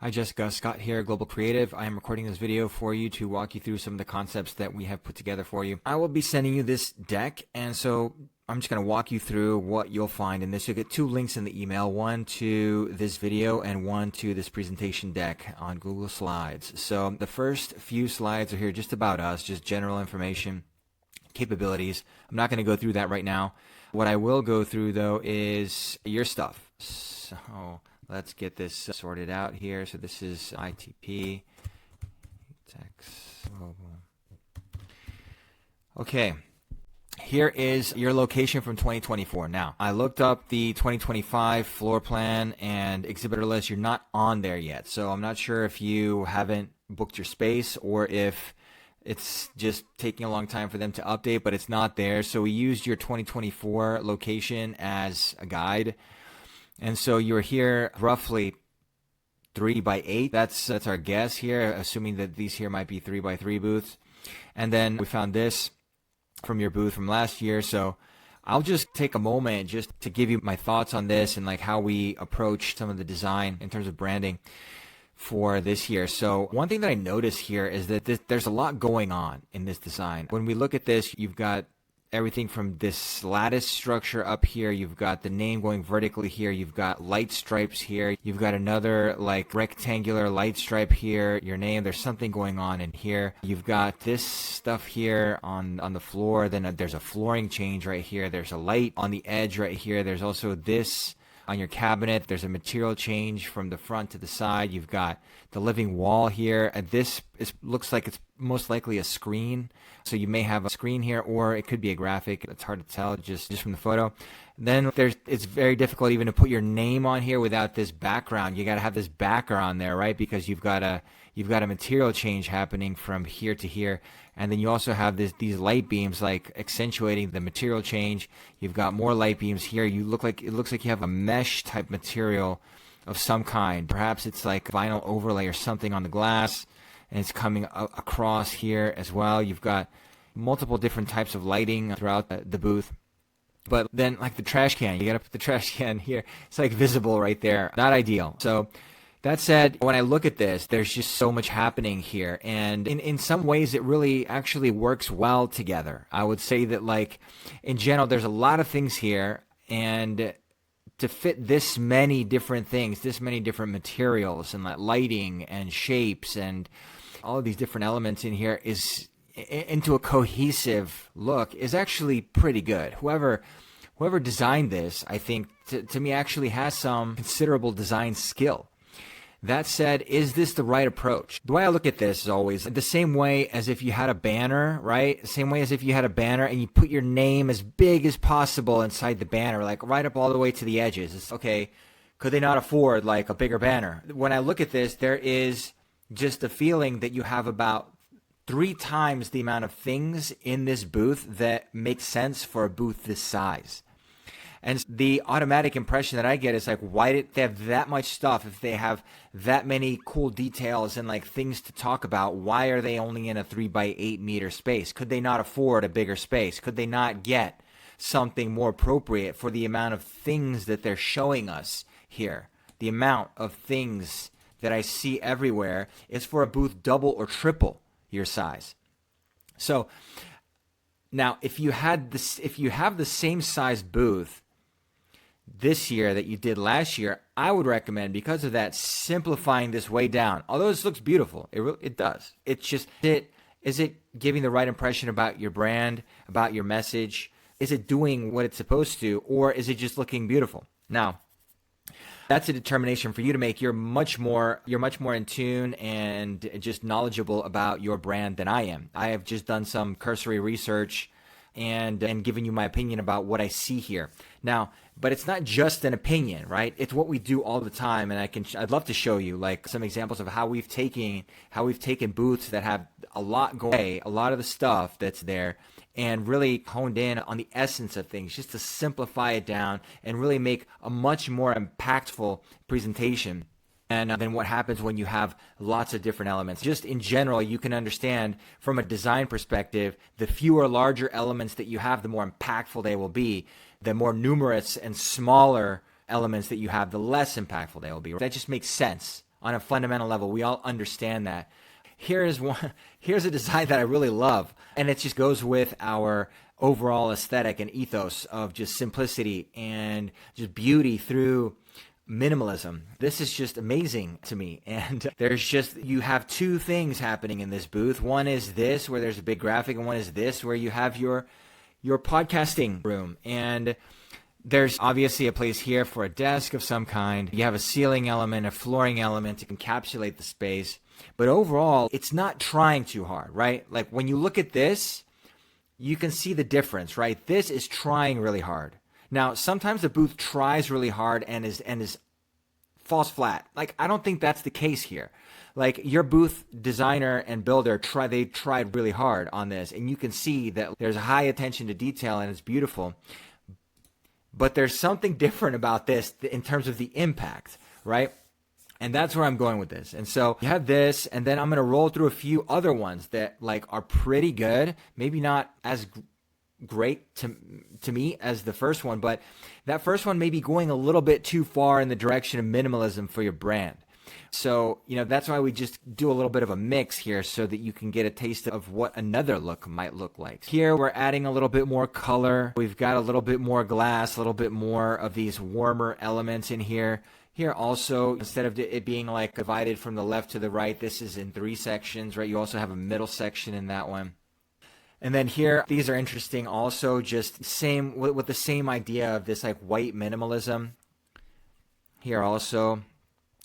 Hi Jessica, Scott here, Global Creative. I am recording this video for you to walk you through some of the concepts that we have put together for you. I will be sending you this deck, and so I'm just going to walk you through what you'll find in this. You'll get two links in the email, one to this video and one to this presentation deck on Google Slides. So the first few slides are here just about us, just general information, capabilities. I'm not going to go through that right now. What I will go through though is your stuff. So let's get this sorted out here. So this is ITP, GITEX, Global. Okay, here is your location from 2024. Now, I looked up the 2025 floor plan and exhibitor list. You're not on there yet, so I'm not sure if you haven't booked your space or if it's just taking a long time for them to update, but it's not there. So we used your 2024 location as a guide. And so you're here roughly 3x8. That's our guess here, assuming that these here might be 3x3 booths. And then we found this from your booth from last year. So I'll just take a moment just to give you my thoughts on this and like how we approach some of the design in terms of branding for this year. So one thing that I notice here is that there's a lot going on in this design. When we look at this, you've got everything from this lattice structure up here. You've got the name going vertically here. You've got light stripes here. You've got another like rectangular light stripe here. Your name, there's something going on in here. You've got this stuff here on the floor. Then there's a flooring change right here. There's a light on the edge right here. There's also this on your cabinet. There's a material change from the front to the side. You've got the living wall here. And this looks like it's most likely a screen. So you may have a screen here, or it could be a graphic. It's hard to tell just from the photo. Then it's very difficult even to put your name on here without this background. You got to have this background there, right? Because you've got a material change happening from here to here. And then you also have these light beams like accentuating the material change. You've got more light beams here. It looks like you have a mesh type material of some kind. Perhaps it's like vinyl overlay or something on the glass, and it's coming across here as well. You've got multiple different types of lighting throughout the booth. But then like the trash can, you got to put the trash can here. It's like visible right there. Not ideal. So that said, when I look at this, there's just so much happening here. And in some ways, it really actually works well together. I would say that like in general, there's a lot of things here. And to fit this many different things, this many different materials and like lighting and shapes and all of these different elements in here is into a cohesive look is actually pretty good. Whoever designed this, I think, to me actually has some considerable design skill. That said, is this the right approach? The way I look at this is always the same way as if you had a banner, right? The same way as if you had a banner and you put your name as big as possible inside the banner, like right up all the way to the edges. It's okay. Could they not afford like a bigger banner? When I look at this, there is just the feeling that you have about 3 times the amount of things in this booth that make sense for a booth this size. And the automatic impression that I get is like, why did they have that much stuff? If they have that many cool details and like things to talk about, why are they only in a 3x8 meter space? Could they not afford a bigger space? Could they not get something more appropriate for the amount of things that they're showing us here? The amount of things that I see everywhere is for a booth double or triple your size. So now if you have the same size booth this year that you did last year, I would recommend, because of that, simplifying this way down. Although this looks beautiful, it does. It's just, is it giving the right impression about your brand, about your message? Is it doing what it's supposed to, or is it just looking beautiful? Now, that's a determination for you to make. You're much more in tune and just knowledgeable about your brand than I am. I have just done some cursory research and given you my opinion about what I see here. Now, but it's not just an opinion, right? It's what we do all the time, and I'd love to show you like some examples of how we've taken booths that have a lot going away, a lot of the stuff that's there, and really honed in on the essence of things, just to simplify it down and really make a much more impactful presentation. And then what happens when you have lots of different elements. Just in general, you can understand from a design perspective, the fewer larger elements that you have, the more impactful they will be. The more numerous and smaller elements that you have, the less impactful they will be. That just makes sense. on a fundamental level. We all understand that. Here's a design that I really love, and it just goes with our overall aesthetic and ethos of just simplicity and just beauty through minimalism. This is just amazing to me. And you have two things happening in this booth. One is this, where there's a big graphic, and one is this, where you have your podcasting room. And there's obviously a place here for a desk of some kind. You have a ceiling element, a flooring element to encapsulate the space. But overall, it's not trying too hard, right? Like when you look at this, you can see the difference, right? This is trying really hard. Now, sometimes the booth tries really hard and falls flat. Like, I don't think that's the case here. Like, your booth designer and builder they tried really hard on this, and you can see that there's a high attention to detail and it's beautiful. But there's something different about this in terms of the impact, right? And that's where I'm going with this. And so you have this, and then I'm going to roll through a few other ones that like are pretty good, maybe not as great to me as the first one, but that first one may be going a little bit too far in the direction of minimalism for your brand. So, that's why we just do a little bit of a mix here so that you can get a taste of what another look might look like. Here, we're adding a little bit more color. We've got a little bit more glass, a little bit more of these warmer elements in here. Here also, instead of it being like divided from the left to the right, this is in 3 sections, right? You also have a middle section in that one. And then here, these are interesting also, just same with the same idea of this like white minimalism. Here also,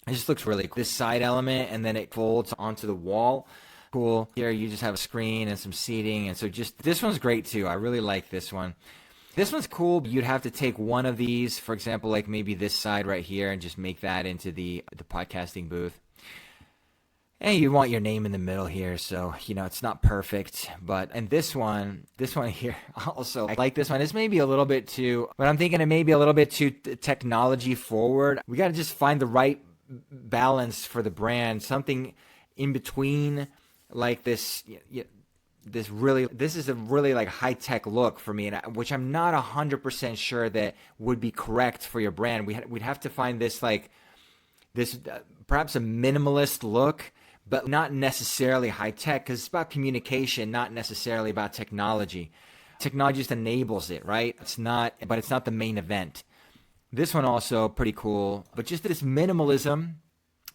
it just looks really cool. This side element, and then it folds onto the wall. Cool. Here you just have a screen and some seating, and so just this one's great too. I really like this one. This one's cool. You'd have to take one of these, for example, like maybe this side right here, and just make that into the podcasting booth. And you want your name in the middle here, so it's not perfect. And this one here also, I like this one. This may be a little bit too, but I'm thinking it may be a little bit too technology forward. We got to just find the right balance for the brand, something in between, like this. This is a really like high-tech look for me, which I'm not 100% sure that would be correct for your brand. We'd have to find this perhaps a minimalist look, but not necessarily high-tech, because it's about communication, not necessarily about technology. Technology just enables it, right? It's not the main event. This one also pretty cool, but just this minimalism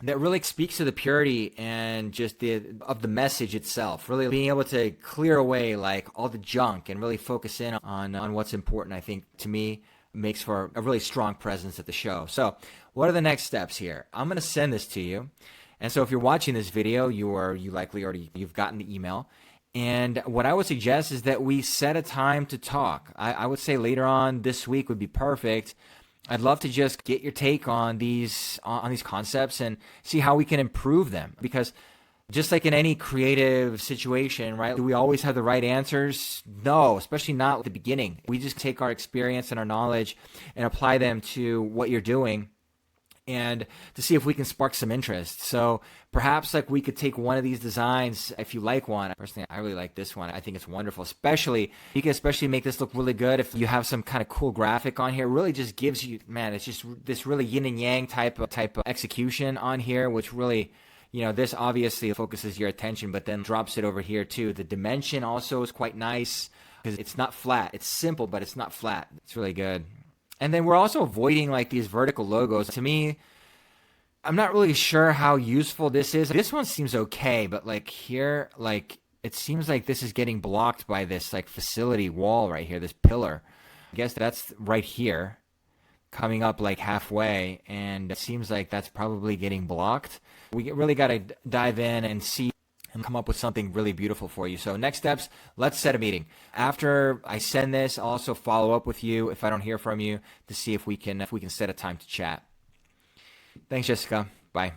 that really speaks to the purity and just of the message itself, really being able to clear away like all the junk and really focus in on what's important. I think to me makes for a really strong presence at the show. So what are the next steps here? I'm going to send this to you. And so if you're watching this video, you've gotten the email. And what I would suggest is that we set a time to talk. I would say later on this week would be perfect. I'd love to just get your take on these concepts and see how we can improve them. Because just like in any creative situation, right? Do we always have the right answers? No, especially not at the beginning. We just take our experience and our knowledge and apply them to what you're doing, and to see if we can spark some interest. So perhaps like we could take one of these designs if you like one. Personally, I really like this one. I think it's wonderful. You can especially make this look really good if you have some kind of cool graphic on here. It really just gives you, it's just this really yin and yang type of execution on here, which really, this obviously focuses your attention, but then drops it over here too. The dimension also is quite nice because it's not flat. It's simple, but it's not flat. It's really good. And then we're also avoiding like these vertical logos. To me, I'm not really sure how useful this is. This one seems okay, but like here, like it seems like this is getting blocked by this like facility wall right here, this pillar. I guess that's right here, coming up like halfway, and it seems like that's probably getting blocked. We really got to dive in and see and come up with something really beautiful for you. So next steps, let's set a meeting. After I send this, I'll also follow up with you if I don't hear from you to see if we can set a time to chat. Thanks, Jessica. Bye.